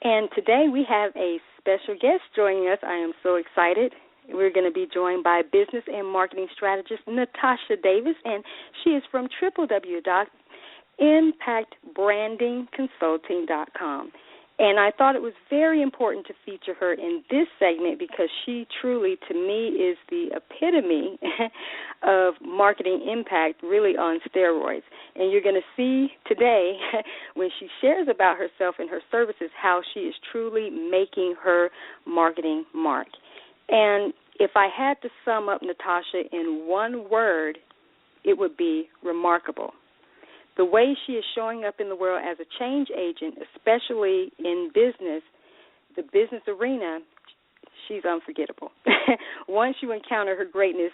And today we have a special guest joining us. I am so excited. We're going to be joined by Business and Marketing Strategist Natasha Davis, and she is from www.impactbrandingconsulting.com. And I thought it was very important to feature her in this segment because she truly, to me, is the epitome of marketing impact, really on steroids. And you're going to see today, when she shares about herself and her services, how she is truly making her marketing mark. And if I had to sum up Natasha in one word, it would be remarkable. The way she is showing up in the world as a change agent, especially in business, the business arena, she's unforgettable. Once you encounter her greatness,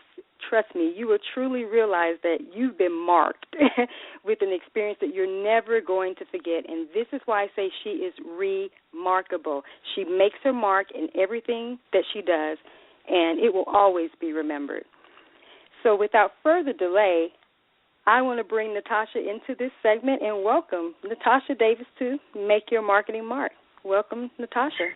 trust me, you will truly realize that you've been marked with an experience that you're never going to forget. And this is why I say she is remarkable. She makes her mark in everything that she does, and it will always be remembered. So without further delay, I want to bring Natasha into this segment and welcome Natasha Davis to Make Your Marketing Mark. Welcome, Natasha.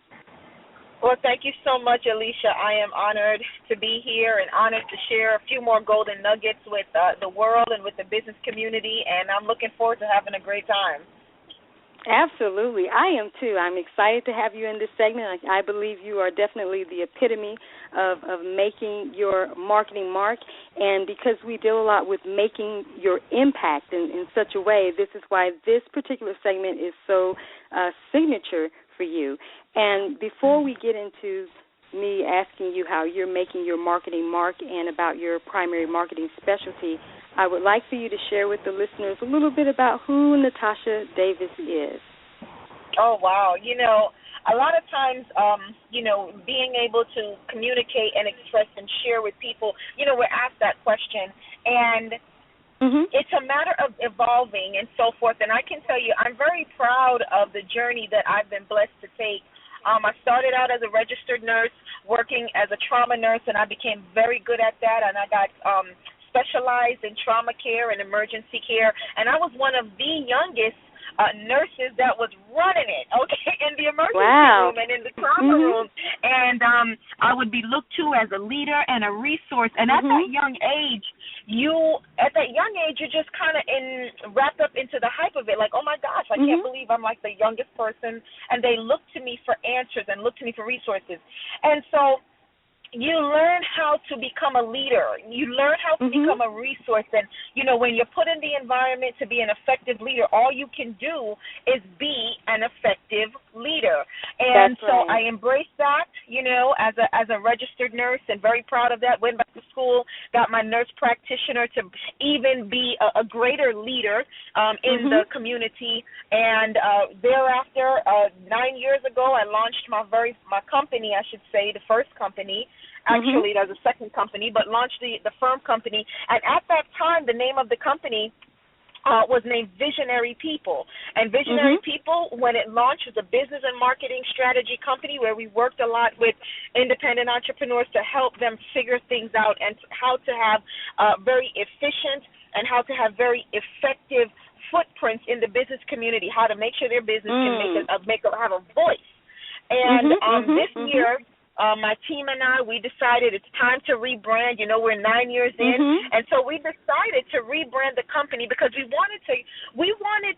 Well, thank you so much, Alicia. I am honored to be here and honored to share a few more golden nuggets with the world and with the business community, and I'm looking forward to having a great time. Absolutely. I am, too. I'm excited to have you in this segment. I believe you are definitely the epitome of making your marketing mark. And because we deal a lot with making your impact in such a way, this is why this particular segment is so signature for you. And before we get into me asking you how you're making your marketing mark and about your primary marketing specialty, I would like for you to share with the listeners a little bit about who Natasha Davis is. Oh, wow. You know, a lot of times, being able to communicate and express and share with people, we're asked that question. And it's a matter of evolving and so forth. And I can tell you, I'm very proud of the journey that I've been blessed to take. I started out as a registered nurse, working as a trauma nurse, and I became very good at that. And I got specialized in trauma care and emergency care, and I was one of the youngest nurses that was running it, in the emergency room and in the trauma room. And I would be looked to as a leader and a resource. And at that young age, you're just kind of wrapped up into the hype of it, like, oh my gosh, I can't believe I'm like the youngest person. And they look to me for answers and look to me for resources. And so you learn how to become a leader. You learn how to become a resource. And, when you're put in the environment to be an effective leader, all you can do is be an effective leader. And so I embraced that, as a registered nurse, and very proud of that. Went back to school, got my nurse practitioner to even be a greater leader in the community. And thereafter, 9 years ago, I launched my company, I should say, the first company. Actually, there's a second company, but launched the firm company. And at that time, the name of the company was named Visionary People. And Visionary People, when it launched, was a business and marketing strategy company where we worked a lot with independent entrepreneurs to help them figure things out and how to have very efficient and how to have very effective footprints in the business community, how to make sure their business can have a voice. And this year, my team and I, we decided it's time to rebrand. We're 9 years in, and so we decided to rebrand the company because we wanted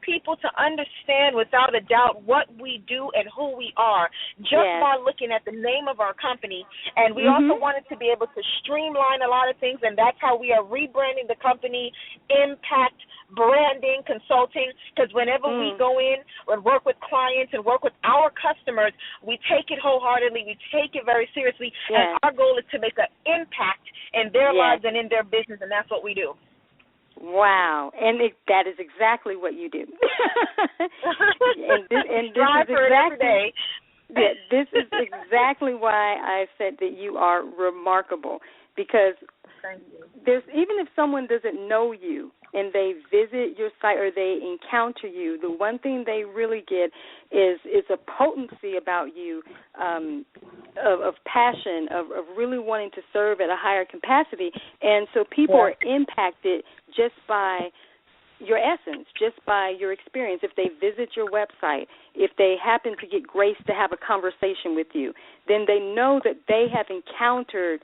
people to understand without a doubt what we do and who we are just by looking at the name of our company. And we also wanted to be able to streamline a lot of things, and that's how we are rebranding the company, Impact Branding Consulting, because whenever we go in and work with clients and work with our customers, we take it wholeheartedly, we take it very seriously, and our goal is to make an impact in their lives and in their business, and that's what we do. Wow, and that is exactly what you do. This is exactly why I said that you are remarkable, because even if someone doesn't know you and they visit your site or they encounter you, the one thing they really get is a potency about you, of passion, of really wanting to serve at a higher capacity. And so people are impacted just by your essence just by your experience. If they visit your website, if they happen to get grace to have a conversation with you, then they know that they have encountered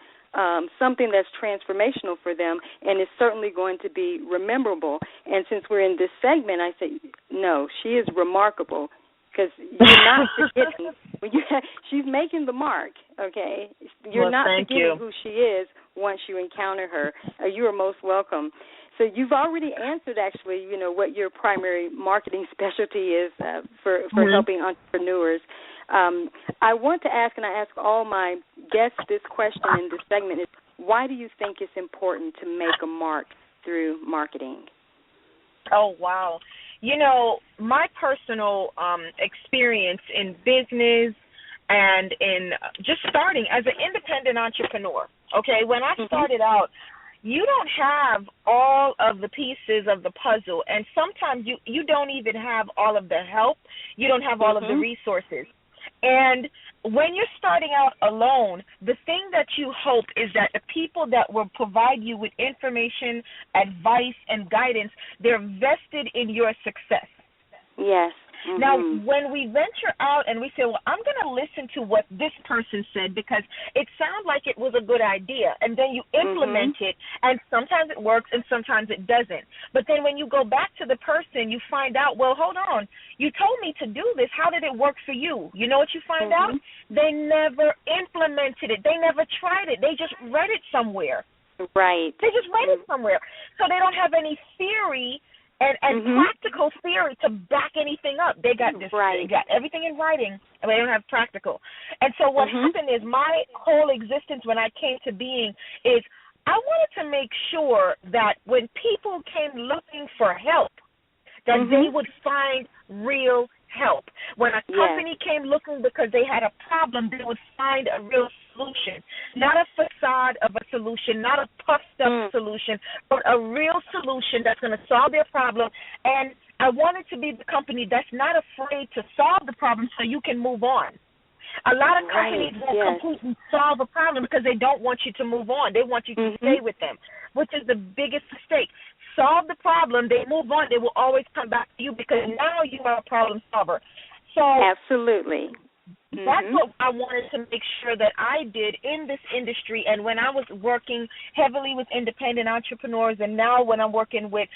something that's transformational for them, and it's certainly going to be rememberable. And since we're in this segment, I say, no, she is remarkable, because you're not forgetting. She's making the mark, okay? You're not forgetting who she is once you encounter her. You are most welcome. So you've already answered, actually, what your primary marketing specialty is for helping entrepreneurs. I want to ask, and I ask all my guests this question in this segment, is why do you think it's important to make a mark through marketing? Oh, wow. My personal experience in business and in just starting as an independent entrepreneur, okay, when I started out, you don't have all of the pieces of the puzzle, and sometimes you don't even have all of the help. You don't have all of the resources. And when you're starting out alone, the thing that you hope is that the people that will provide you with information, advice, and guidance, they're vested in your success. Yes. Now, when we venture out and we say, well, I'm going to listen to what this person said because it sounds like it was a good idea, and then you implement it, and sometimes it works and sometimes it doesn't. But then when you go back to the person, you find out, well, hold on, you told me to do this. How did it work for you? You know what you find out? They never implemented it. They never tried it. They just read it somewhere. Right. They just read it somewhere. So they don't have any theory and practical theory to back anything up. They got this. They got everything in writing, and they don't have practical. And so what happened is my whole existence when I came to being is I wanted to make sure that when people came looking for help, that they would find real help. When a company came looking because they had a problem, they would find a real solution, not a facade of a solution, not a puffed-up solution, but a real solution that's going to solve their problem. And I wanted to be the company that's not afraid to solve the problem so you can move on. A lot of companies won't completely solve a problem because they don't want you to move on. They want you to stay with them, which is the biggest mistake. Solve the problem, they move on, they will always come back to you because now you are a problem solver. So absolutely. That's what I wanted to make sure that I did in this industry. And when I was working heavily with independent entrepreneurs, and now when I'm working with,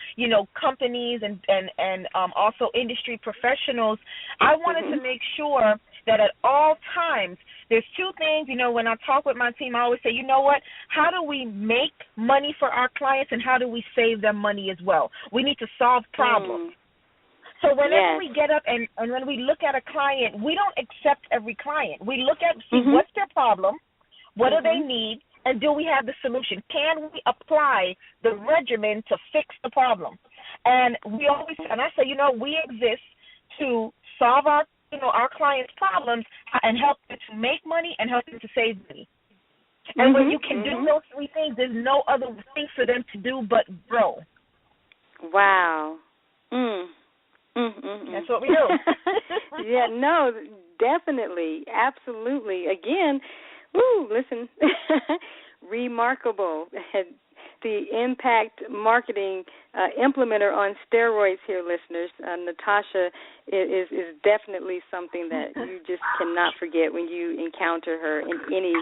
companies and also industry professionals, I wanted to make sure that at all times, there's two things, when I talk with my team, I always say, you know what, how do we make money for our clients and how do we save them money as well? We need to solve problems. So whenever we get up and when we look at a client, we don't accept every client. We look at, see what's their problem, what do they need, and do we have the solution? Can we apply the regimen to fix the problem? And we always, and I say, we exist to solve our clients' problems and help them to make money and help them to save money. And when you can do those three things, there's no other thing for them to do but grow. Wow. That's what we do. Yeah, no, definitely, absolutely. Again, listen, remarkable. The impact marketing implementer on steroids here, listeners. Natasha is definitely something that you just cannot forget when you encounter her in any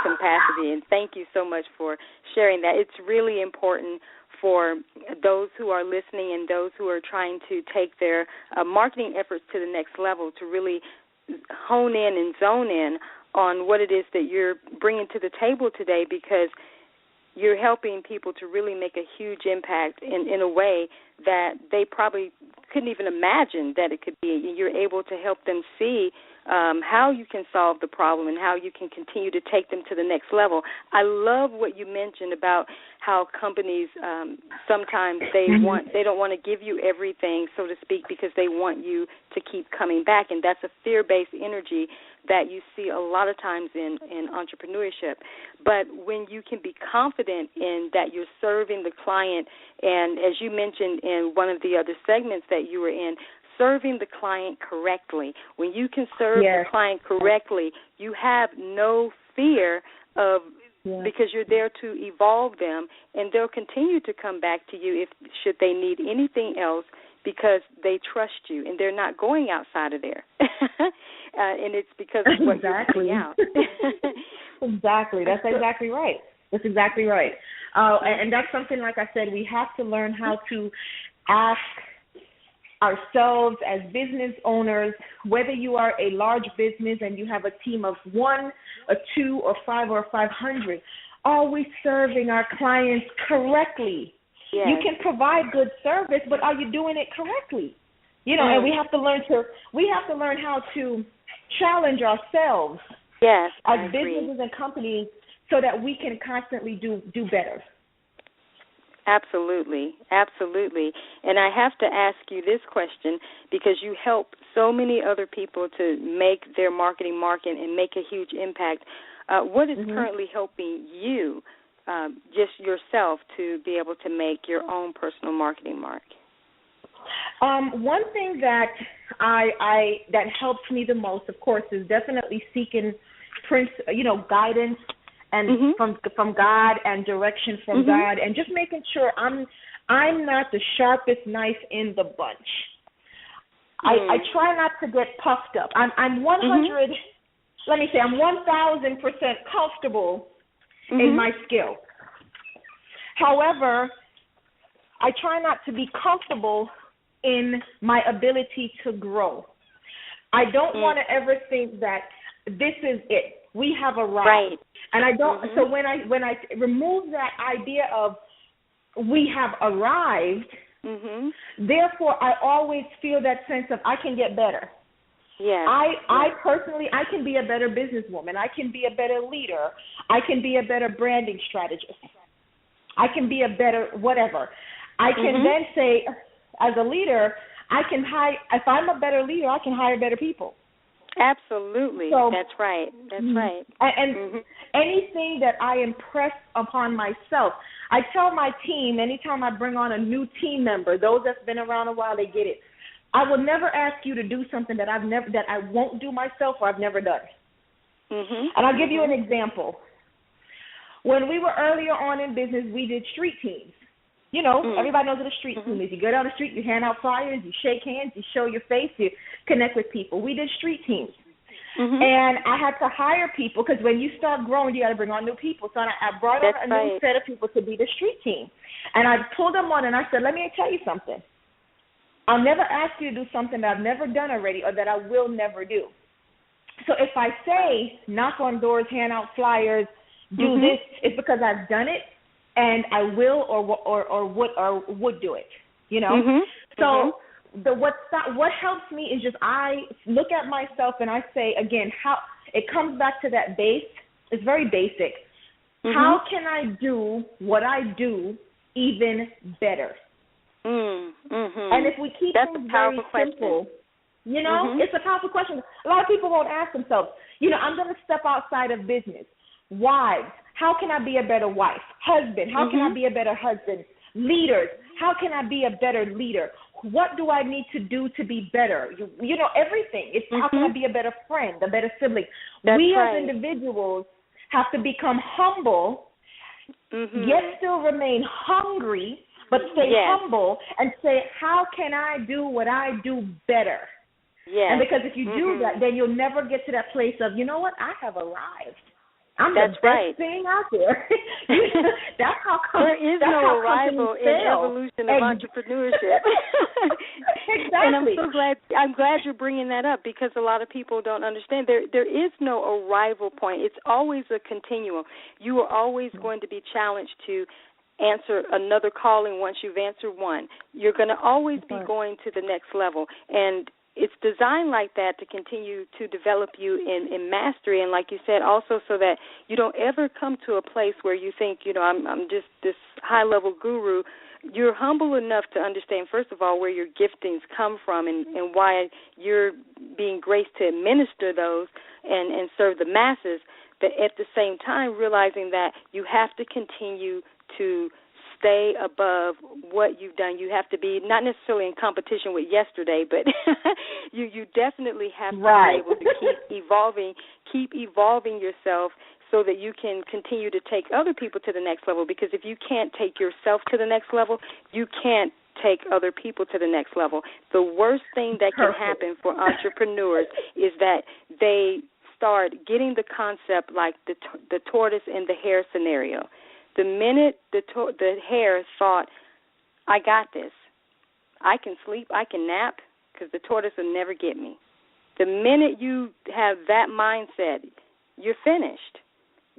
capacity. And thank you so much for sharing that. It's really important for those who are listening and those who are trying to take their marketing efforts to the next level to really hone in and zone in on what it is that you're bringing to the table today, because you're helping people to really make a huge impact in a way that they probably couldn't even imagine that it could be. You're able to help them see how you can solve the problem and how you can continue to take them to the next level. I love what you mentioned about how companies sometimes they don't want to give you everything, so to speak, because they want you to keep coming back, and that's a fear-based energy that you see a lot of times in entrepreneurship. But when you can be confident in that you're serving the client, and as you mentioned in one of the other segments that you were in, serving the client correctly. When you can serve the client correctly, you have no fear of because you're there to evolve them, and they'll continue to come back to you should they need anything else, because they trust you and they're not going outside of there. And it's because of what you're putting out. Exactly. That's exactly right. That's exactly right. And that's something, like I said, we have to learn how to ask ourselves as business owners, whether you are a large business and you have a team of 1 or 2 or 5 or 500, are we serving our clients correctly? Yes. You can provide good service, but are you doing it correctly? And we have to learn how to challenge ourselves as businesses and companies so that we can constantly do better. Absolutely, absolutely. And I have to ask you this question, because you help so many other people to make their marketing mark and make a huge impact. What is currently helping you, just yourself, to be able to make your own personal marketing mark? One thing that that helps me the most, of course, is definitely seeking guidance and from God and direction from God, and just making sure I'm not the sharpest knife in the bunch. I try not to get puffed up. I'm 100. Let me say I'm 1,000% comfortable in my skill. However, I try not to be comfortable in my ability to grow. I don't want to ever think that this is it. We have arrived. Right. And I don't. So when I remove that idea of we have arrived, therefore I always feel that sense of I can get better. Yeah. I personally, I can be a better businesswoman. I can be a better leader. I can be a better branding strategist. I can be a better whatever. I can then say, as a leader, I can hire. If I'm a better leader, I can hire better people. Absolutely. So, that's right. That's right. And anything that I impress upon myself, I tell my team anytime I bring on a new team member, those that's been around a while, they get it. I will never ask you to do something that I won't do myself or I've never done. And I'll give you an example. When we were earlier on in business, we did street teams. Everybody knows what a street team is. You go down the street, you hand out flyers, you shake hands, you show your face, you connect with people. We did street teams. And I had to hire people because when you start growing, you got to bring on new people. So I brought on a new set of people to be the street team. And I pulled them on and I said, let me tell you something. I'll never ask you to do something that I've never done already or that I will never do. So if I say knock on doors, hand out flyers, do this, it's because I've done it. And I will or would do it, So what helps me is just I look at myself and I say again how it comes back to that base. It's very basic. How can I do what I do even better? And if we keep things very simple, it's a powerful question. A lot of people won't ask themselves. I'm going to step outside of business. Wives, how can I be a better wife? Husband, how can I be a better husband? Leaders, how can I be a better leader? What do I need to do to be better? Everything. It's how can I be a better friend, a better sibling? We as individuals have to become humble, yet still remain hungry, but stay humble and say, how can I do what I do better? Yes. And because if you do that, then you'll never get to that place of, you know what, I have arrived. I'm the best thing out there. That's how there is no arrival in evolution of entrepreneurship. Exactly. And I'm glad you're bringing that up because a lot of people don't understand. There is no arrival point. It's always a continuum. You are always going to be challenged to answer another calling once you've answered one. You're going to always be going to the next level. And it's designed like that to continue to develop you in mastery, and like you said, also so that you don't ever come to a place where you think, I'm just this high-level guru. You're humble enough to understand, first of all, where your giftings come from and why you're being graced to administer those and serve the masses, but at the same time realizing that you have to continue to stay above what you've done. You have to be not necessarily in competition with yesterday, but you definitely have to be able to keep evolving yourself so that you can continue to take other people to the next level. Because if you can't take yourself to the next level, you can't take other people to the next level. The worst thing that can happen for entrepreneurs is that they start getting the concept like the tortoise and the hare scenario. The minute the hare thought, I got this, I can sleep, I can nap, because the tortoise will never get me. The minute you have that mindset, you're finished.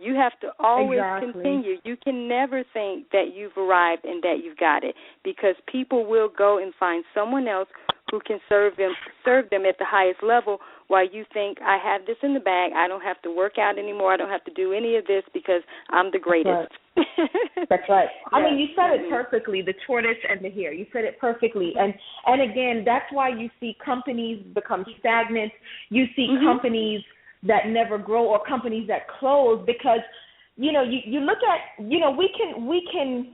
You have to always continue. You can never think that you've arrived and that you've got it, because people will go and find someone else who can serve them at the highest level, while you think, I have this in the bag, I don't have to work out anymore, I don't have to do any of this because I'm the greatest. That's right. I mean, you said it perfectly, the tortoise and the hare. You said it perfectly. And again, that's why you see companies become stagnant. You see companies that never grow, or companies that close, because, you look at, we can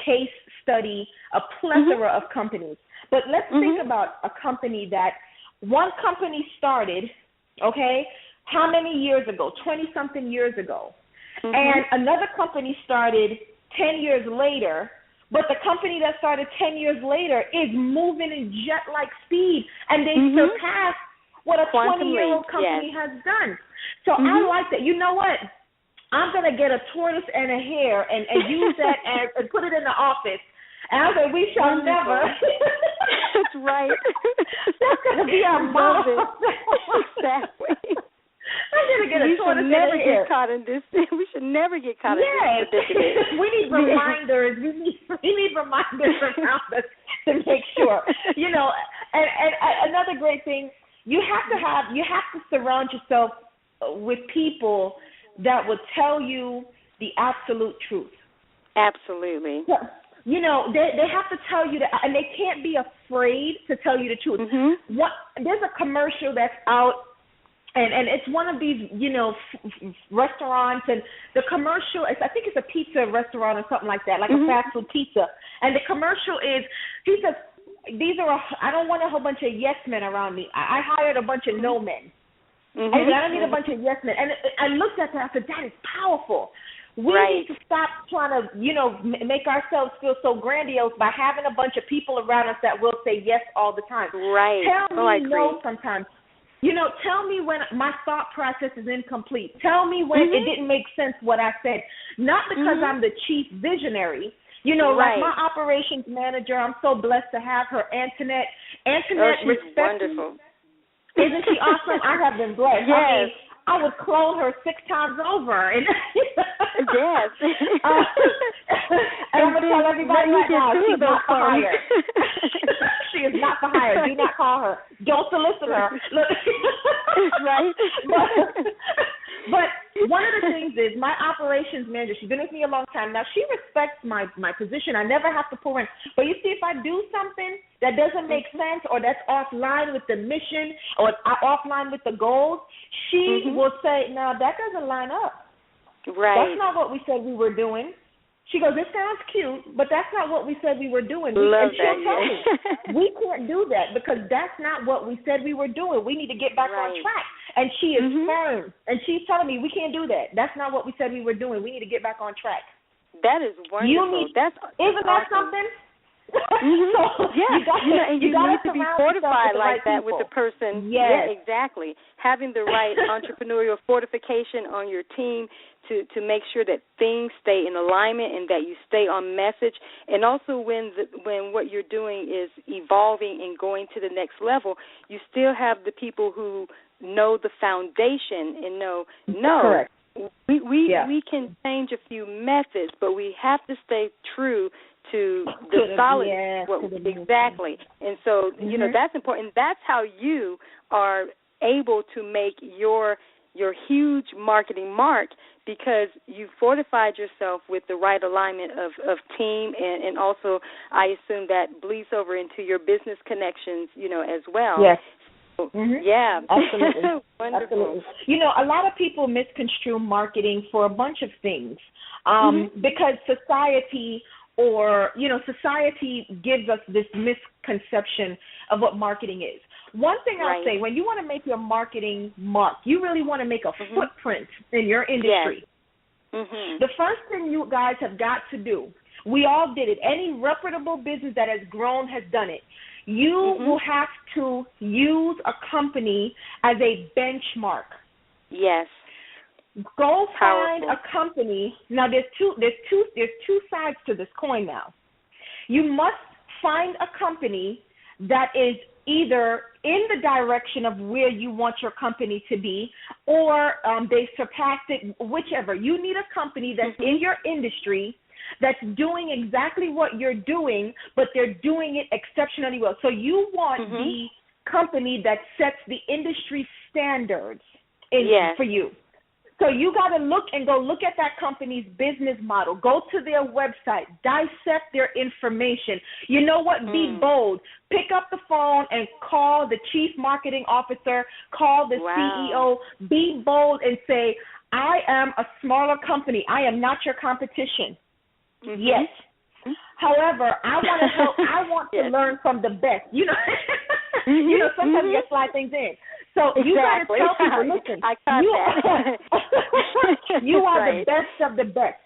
case study a plethora of companies. But let's think about a company that one company started, okay, how many years ago? 20-something years ago. And another company started 10 years later, but the company that started 10 years later is moving in jet-like speed, and they surpassed what a 20-year-old company has done. So I like that. You know what? I'm going to get a tortoise and a hare and use that and put it in the office. And I was like, we shall never. That's right. That's going to be our motto. Exactly. I'm going to get a tortoise and a hare. We should never get caught in this predicament. We need reminders. We need reminders around us to make sure. And another great thing, you have to surround yourself with people that will tell you the absolute truth. Absolutely. They have to tell you that, and they can't be afraid to tell you the truth. There's a commercial that's out, and it's one of these, restaurants, and the commercial is, I think it's a pizza restaurant or something like that, like a fast food pizza. And the commercial is, he says, I don't want a whole bunch of yes men around me. I hired a bunch of no men. And I don't need a bunch of yes men. And I looked at that, I said, that is powerful. We need to stop trying to, make ourselves feel so grandiose by having a bunch of people around us that will say yes all the time. Right. Tell me no sometimes. Tell me when my thought process is incomplete. Tell me when it didn't make sense what I said. Not because I'm the chief visionary. Like my operations manager, I'm so blessed to have her, Antoinette. Antoinette, she's wonderful. Isn't she awesome? I have been blessed. Yes. I mean, I would clone her 6 times over. And yes. And I'm going to tell everybody right now, she's not for hire. She is not for hire. Do not call her. Don't solicit her. Right. But one of the things is my operations manager, she's been with me a long time. Now, she respects my position. I never have to pour in. But you see, if I do something that doesn't make sense, or that's offline with the mission, or offline with the goals, she will say, no, that doesn't line up. Right. That's not what we said we were doing. She goes, this sounds cute, but that's not what we said we were doing. And she'll tell me, we can't do that because that's not what we said we were doing. We need to get back on track. And she is firm. And she's telling me, we can't do that. That's not what we said we were doing. We need to get back on track. That is wonderful. Isn't that something? You need to be fortified like that with the person. Yes. Yeah, exactly. Having the right entrepreneurial fortification on your team to make sure that things stay in alignment and that you stay on message. And also when what you're doing is evolving and going to the next level, you still have the people who know the foundation and know, Correct. We can change a few methods, but we have to stay true to the solid. Exactly. And so, that's important. That's how you are able to make your huge marketing mark, because you fortified yourself with the right alignment of team, and also I assume that bleeds over into your business connections, as well. Yes. Yeah. Absolutely. Wonderful. Absolutely. A lot of people misconstrue marketing for a bunch of things because society gives us this misconception of what marketing is. One thing I'll say, when you want to make your marketing mark, you really want to make a footprint in your industry. The first thing you guys have got to do, we all did it. Any reputable business that has grown has done it. You will have to use a company as a benchmark. Yes. Go find a company. Now there's two sides to this coin now. You must find a company that is either in the direction of where you want your company to be, or they surpassed it, whichever. You need a company that's in your industry that's doing exactly what you're doing, but they're doing it exceptionally well. So you want the company that sets the industry standards for you. So you got to look at that company's business model. Go to their website. Dissect their information. You know what? Be bold. Pick up the phone and call the chief marketing officer. Call the CEO. Be bold and say, I am a smaller company. I am not your competition. Yes. However, I want to help. I want to learn from the best. You know, sometimes you slide things in. So you got to tell people, listen, you are the best of the best.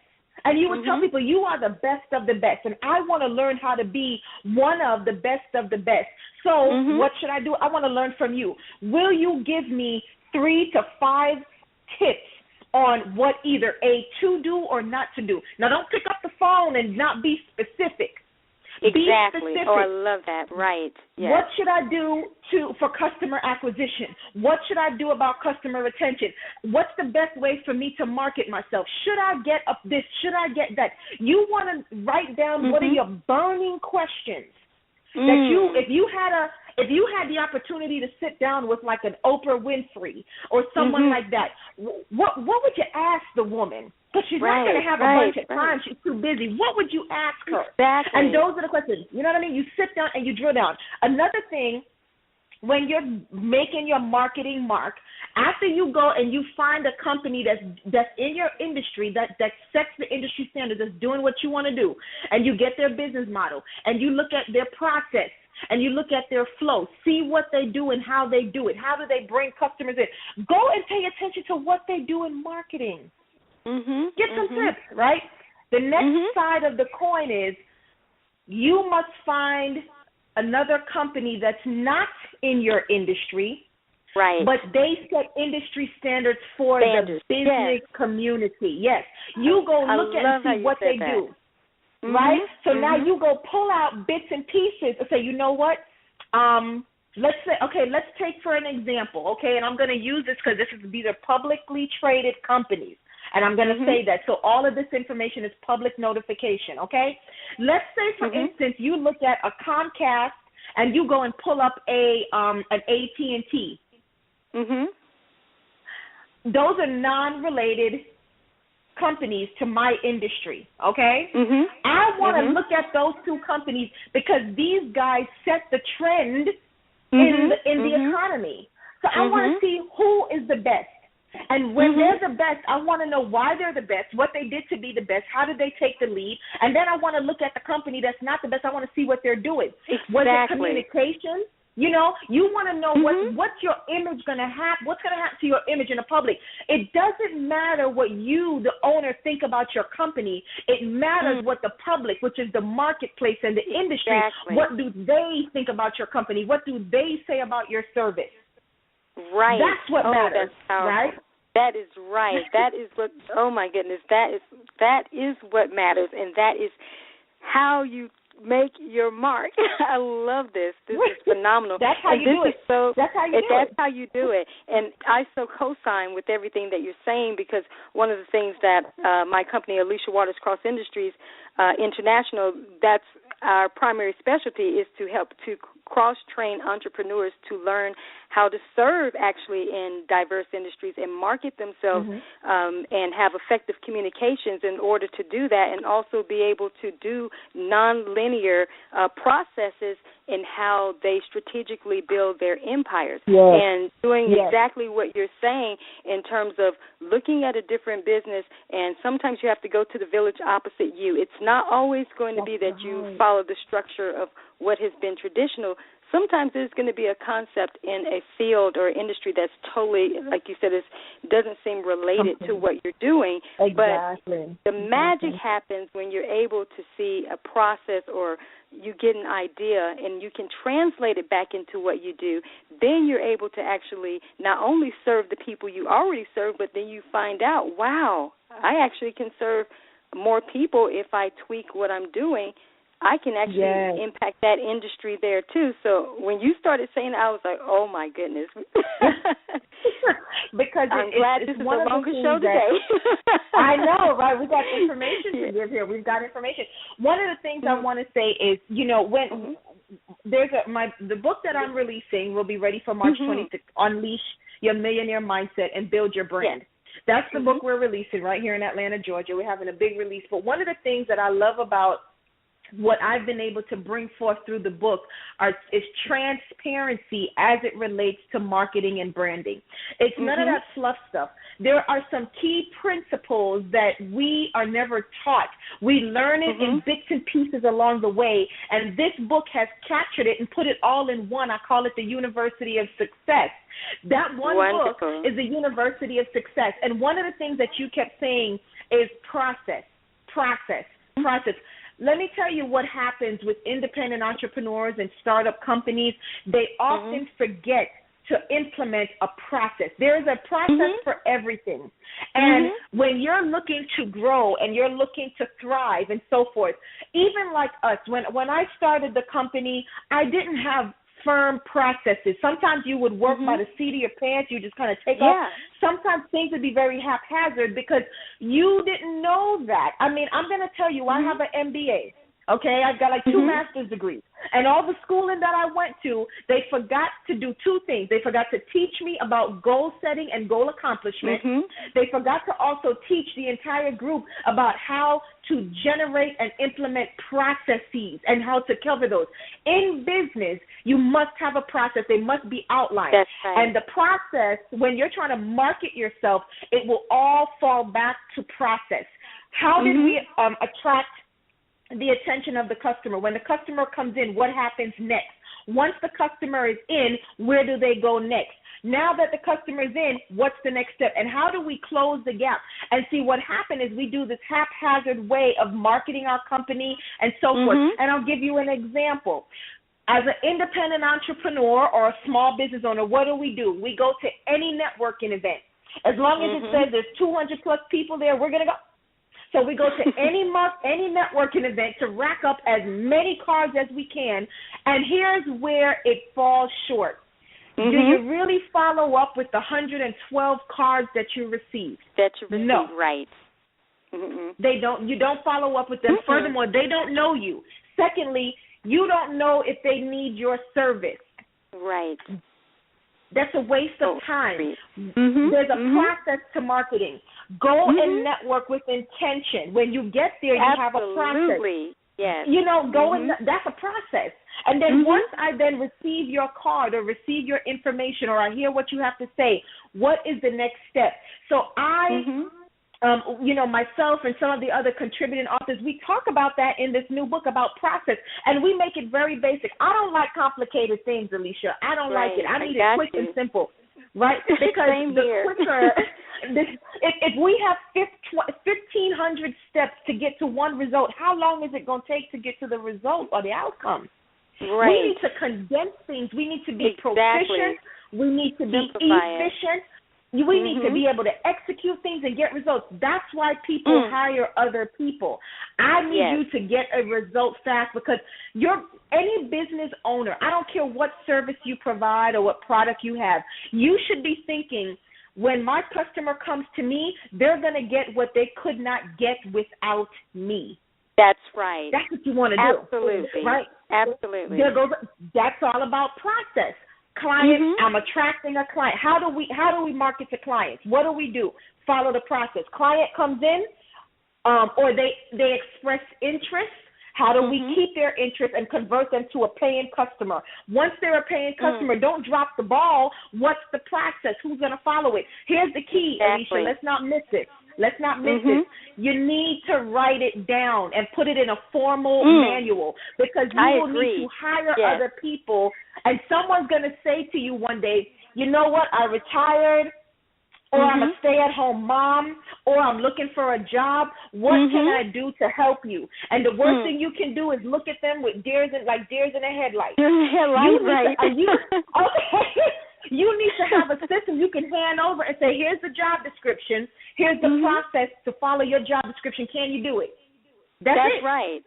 And you would tell people, you are the best of the best. And I want to learn how to be one of the best of the best. So what should I do? I want to learn from you. Will you give me 3 to 5 tips on what either to do or not to do? Now, don't pick up the phone and not be specific. Exactly. Oh, I love that. Right. Yes. What should I do for customer acquisition? What should I do about customer retention? What's the best way for me to market myself? Should I get up this? Should I get that? You want to write down what are your burning questions that if you had the opportunity to sit down with like an Oprah Winfrey or someone like that, what would you ask the woman? Because she's not going to have a bunch of time. She's too busy. What would you ask her? Exactly. And those are the questions. You know what I mean? You sit down and you drill down. Another thing, when you're making your marketing mark, after you go and you find a company that's in your industry, that sets the industry standards, that's doing what you want to do, and you get their business model, and you look at their process, and you look at their flow, see what they do and how they do it. How do they bring customers in? Go and pay attention to what they do in marketing. Get some tips, right? The next side of the coin is you must find another company that's not in your industry, but they set industry standards for the business community. Yes. You go look at and see what they do. Right? So now you go pull out bits and pieces and say, you know what? Let's take for an example, okay? And I'm going to use this because these are publicly traded companies. And I'm going to say that. So all of this information is public notification, okay? Let's say, for instance, you look at a Comcast and you go and pull up an AT&T. Those are non-related companies to my industry, okay? I want to look at those two companies because these guys set the trend in the economy. So I want to see who is the best. And when they're the best, I want to know why they're the best, what they did to be the best, how did they take the lead, and then I want to look at the company that's not the best. I want to see what they're doing. Was it communication? You know, you want to know what's your image going to happen, what's going to happen to your image in the public. It doesn't matter what you, the owner, think about your company. It matters what the public, which is the marketplace and the industry, what do they think about your company? What do they say about your service? Right. That's what matters, right? That is right. That is what, oh my goodness, that is what matters, and that is how you make your mark. I love this. This is phenomenal. That's how you do it. That's how you do it. And I so co-sign with everything that you're saying, because one of the things that my company, Alicia Waters Cross Industries International, that's our primary specialty, is to help to cross-train entrepreneurs to learn how to serve actually in diverse industries and market themselves and have effective communications in order to do that, and also be able to do nonlinear processes in how they strategically build their empires. And doing exactly what you're saying in terms of looking at a different business, and sometimes you have to go to the village opposite you. It's not always going to be that you follow the structure of what has been traditional. sometimes there's going to be a concept in a field or industry that's totally, like you said, doesn't seem related to what you're doing. Exactly. But the magic happens when you're able to see a process, or you get an idea and you can translate it back into what you do. Then you're able to actually not only serve the people you already serve, but then you find out, wow, I actually can serve more people if I tweak what I'm doing. I can actually impact that industry there, too. So when you started saying that, I was like, oh, my goodness. Because I'm glad this is the longest show today. I know, right? We got information to give here. We've got information. One of the things I want to say is, you know, when there's the book that I'm releasing will be ready for March 26th, Unleash Your Millionaire Mindset and Build Your Brand. Yes. That's the book we're releasing right here in Atlanta, Georgia. We're having a big release. But one of the things that I love about what I've been able to bring forth through the book is transparency as it relates to marketing and branding. It's none of that fluff stuff. There are some key principles that we are never taught. We learn it in bits and pieces along the way, and this book has captured it and put it all in one. I call it the University of Success. That one book is the University of Success. And one of the things that you kept saying is process. Let me tell you what happens with independent entrepreneurs and startup companies. They often forget to implement a process. There is a process for everything. And when you're looking to grow and you're looking to thrive and so forth, even like us, when I started the company, I didn't have firm processes. Sometimes you would work by the seat of your pants. You just kind of take off. Sometimes things would be very haphazard because you didn't know that. I mean, I'm going to tell you, I have an MBA. Okay, I've got like 2 master's degrees. And all the schooling that I went to, they forgot to do 2 things. They forgot to teach me about goal setting and goal accomplishment. They forgot to also teach the entire group about how to generate and implement processes and how to cover those. In business, you must have a process. They must be outlined. That's right. And the process, when you're trying to market yourself, it will all fall back to process. How did we attract the attention of the customer? When the customer comes in, what happens next? Once the customer is in, where do they go next? Now that the customer is in, what's the next step? And how do we close the gap? And see, what happened is we do this haphazard way of marketing our company and so forth. And I'll give you an example. As an independent entrepreneur or a small business owner, what do? We go to any networking event. As long as it says there's 200 plus people there, we're going to go. So we go to any networking event to rack up as many cards as we can, and here's where it falls short. Do you really follow up with the 112 cards that you received? No. Right. They don't. You don't follow up with them. Furthermore, they don't know you. Secondly, you don't know if they need your service. Right. That's a waste of time. There's a process to marketing. Go and network with intention. When you get there, you have a process. Yes. You know, that's a process. And then once I then receive your card or receive your information or I hear what you have to say, what is the next step? So myself and some of the other contributing authors, we talk about that in this new book about process, and we make it very basic. I don't like complicated things, Alicia. I don't like it. I need it quick and simple, right? Because the quicker, if we have 1,500 steps to get to one result, how long is it going to take to get to the result or the outcome? Right. We need to condense things. We need to be proficient. We need to be efficient. We need to be able to execute things and get results. That's why people hire other people. I need you to get a result fast because any business owner, I don't care what service you provide or what product you have, you should be thinking, when my customer comes to me, they're going to get what they could not get without me. That's right. That's what you want to do. Absolutely. Right? Absolutely. That's all about process. Client, I'm attracting a client. How do we market to clients? What do? Follow the process. Client comes in, or they express interest. How do we keep their interest and convert them to a paying customer? Once they're a paying customer, don't drop the ball. What's the process? Who's going to follow it? Here's the key, Alicia. Let's not miss it. Let's not miss this. You need to write it down and put it in a formal manual, because you will need to hire other people, and someone's going to say to you one day, you know what, I retired, or I'm a stay-at-home mom, or I'm looking for a job. What can I do to help you? And the worst thing you can do is look at them with deers in a headlight. You need to have a system you can hand over and say, here's the job description. Here's the process to follow your job description. Can you do it? That's it. Right.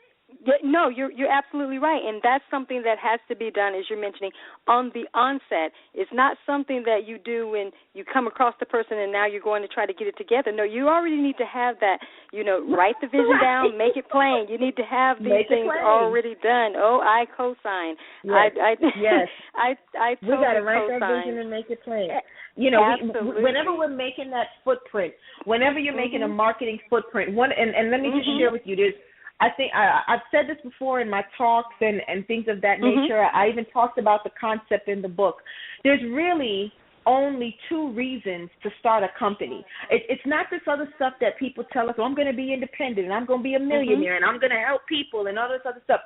No, you're absolutely right, and that's something that has to be done, as you're mentioning, on the onset. It's not something that you do when you come across the person and now you're going to try to get it together. No, you already need to have that, write the vision down, make it plain. You need to have these things already done. Oh, I co-sign. Yes. I totally we got to write that vision and make it plain. Whenever we're making that footprint, whenever you're making a marketing footprint, and let me just share with you this. I think I've said this before in my talks and things of that nature. I even talked about the concept in the book. There's really only two reasons to start a company. It's not this other stuff that people tell us, I'm going to be independent and I'm going to be a millionaire and I'm going to help people and all this other stuff.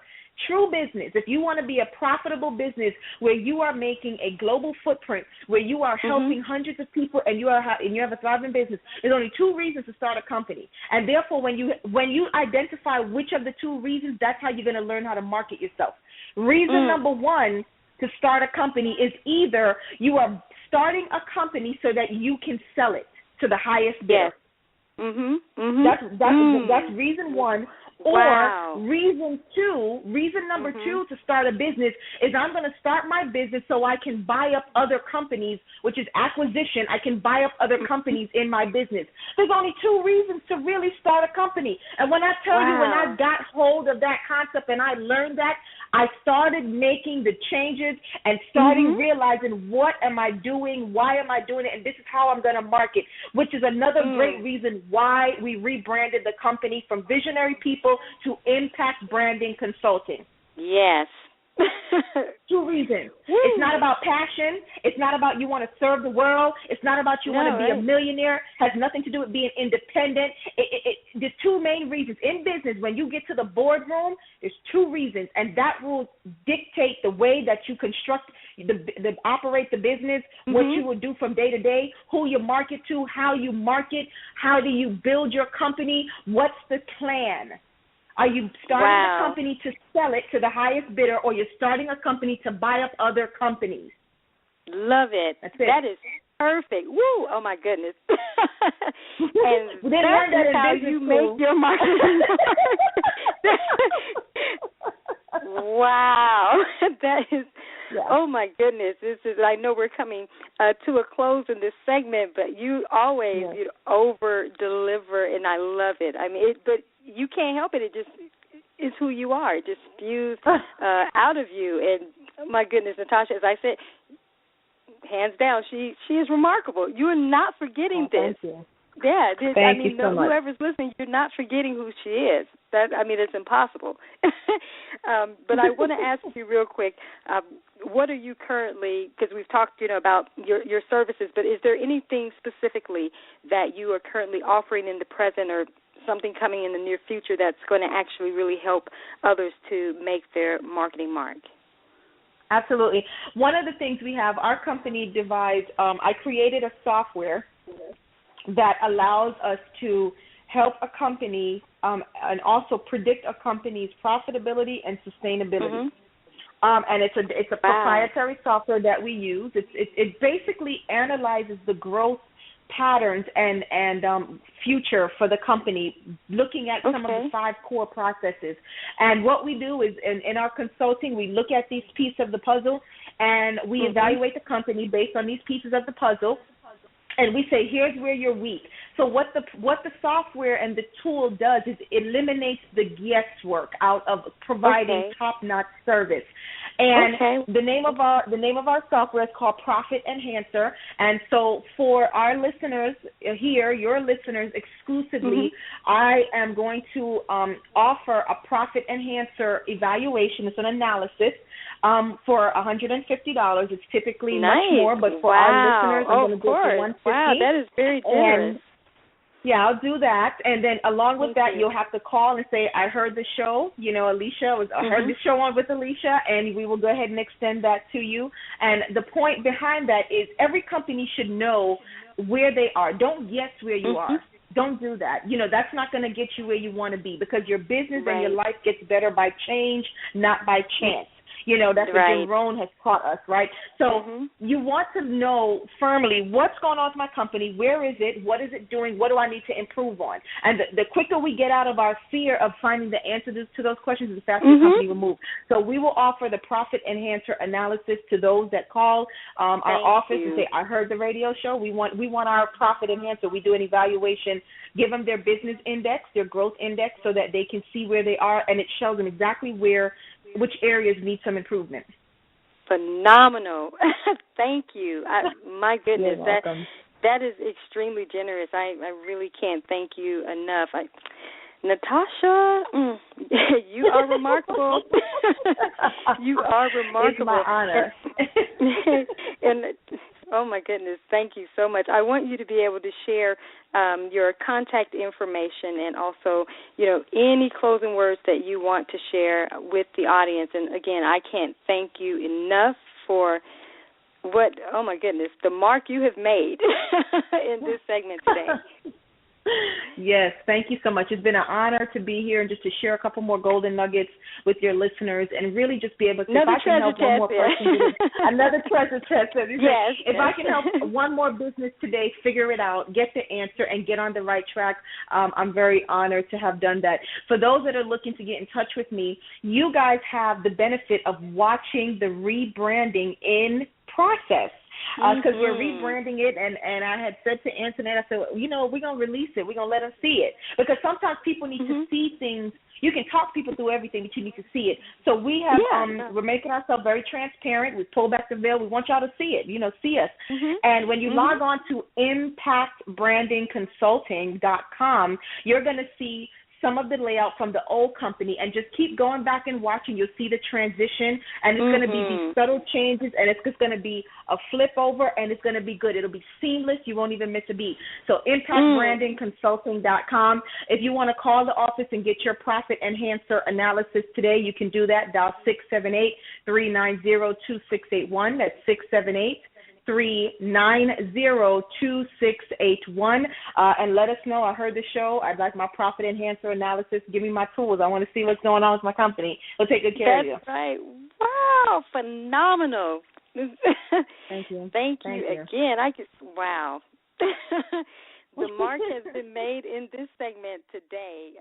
True business, if you want to be a profitable business where you are making a global footprint, where you are helping hundreds of people and you have a thriving business, there's only two reasons to start a company. And therefore, when you identify which of the two reasons, that's how you're going to learn how to market yourself. Reason number one to start a company is either you are starting a company so that you can sell it to the highest bidder. That's reason one. Or reason number two to start a business is I'm going to start my business so I can buy up other companies, which is acquisition. I can buy up other companies in my business. There's only two reasons to really start a company. And when I tell you, when I got hold of that concept and I learned that, I started making the changes and starting realizing what am I doing, why am I doing it, and this is how I'm going to market, which is another great reason why we rebranded the company from Visionary People to Impact Branding Consulting. Yes. Two reasons. It's not about passion. It's not about you want to serve the world. It's not about you want to be a millionaire. It has nothing to do with being independent. There's two main reasons. In business, when you get to the boardroom, there's two reasons, and that will dictate the way that you construct, operate the business, what you will do from day to day, who you market to, how you market, how do you build your company, what's the plan. Are you starting a company to sell it to the highest bidder, or you're starting a company to buy up other companies? Love it. That's it. That is perfect. Woo! Oh, my goodness. And that is how you make your marketing work. Wow. That is, oh, my goodness. I know we're coming to a close in this segment, but you always over-deliver, and I love it. I mean, but you can't help it. It just is who you are. It just spews out of you. And, my goodness, Natasha, as I said, hands down, she is remarkable. You are not forgetting this. Thank you. Yeah, Thank you so much. Whoever's listening, you're not forgetting who she is. It's impossible. But I want to ask you real quick, what are you currently, because we've talked, about your services, but is there anything specifically that you are currently offering in the present or something coming in the near future that's going to actually really help others to make their marketing mark? Absolutely. One of the things we have, our company devised, I created a software that allows us to help a company and also predict a company's profitability and sustainability. And it's a proprietary software that we use. It basically analyzes the growth patterns and future for the company, looking at some of the 5 core processes. And what we do is in our consulting, we look at these pieces of the puzzle and we evaluate the company based on these pieces of the puzzle. And we say, here's where you're weak. So what the software and the tool does is eliminates the guesswork out of providing top-notch service. And the name of our software is called Profit Enhancer. And so for our listeners here, your listeners exclusively, I am going to offer a Profit Enhancer evaluation. It's an analysis for $150. It's typically much more, but for our listeners, I'm going to go for $150. Wow, that is very generous. Yeah, I'll do that. And then along with Thank that, you. you'll have to call and say, I heard the show. Alicia, I heard the show on with Alicia, and we will go ahead and extend that to you. And the point behind that is every company should know where they are. Don't guess where you are. Don't do that. That's not going to get you where you want to be, because your business and your life gets better by change, not by chance. That's what Jim Rohn has taught us, right? So you want to know firmly what's going on with my company, where is it, what is it doing, what do I need to improve on? And the quicker we get out of our fear of finding the answers to those questions, the faster the company will move. So we will offer the profit enhancer analysis to those that call our office and say, I heard the radio show. We want our profit enhancer. We do an evaluation, give them their business index, their growth index, so that they can see where they are, and it shows them exactly which areas need some improvement. Phenomenal. Thank you. My goodness, You're welcome. that is extremely generous. I really can't thank you enough. Natasha, you are remarkable. You are remarkable. It's my honor. And oh, my goodness, thank you so much. I want you to be able to share your contact information and also, any closing words that you want to share with the audience. And, again, I can't thank you enough for oh, my goodness, the mark you have made in this segment today. Yes, thank you so much. It's been an honor to be here and just to share a couple more golden nuggets with your listeners and really just be able to, if I can help one more person, another treasure test. Yes. If I can help one more business today figure it out, get the answer, and get on the right track, I'm very honored to have done that. For those that are looking to get in touch with me, you guys have the benefit of watching the rebranding in process. Because we're rebranding it, and I had said to Antoinette, I said, we're going to release it. We're going to let them see it. Because sometimes people need to see things. You can talk people through everything, but you need to see it. So we have, we're making ourselves very transparent. We pull back the veil. We want y'all to see it, see us. And when you log on to impactbrandingconsulting.com, you're going to see some of the layout from the old company, and just keep going back and watching. You'll see the transition, and it's going to be these subtle changes, and it's just going to be a flip over, and it's going to be good. It'll be seamless. You won't even miss a beat. So impactbrandingconsulting.com. If you want to call the office and get your profit enhancer analysis today, you can do that. Dial 678-390-2681. That's 678-390-2681, and let us know. I heard the show. I'd like my profit enhancer analysis. Give me my tools. I want to see what's going on with my company. We'll take good care of you. That's right. Wow, phenomenal. Thank you. Thank you again. Wow. The mark has been made in this segment today.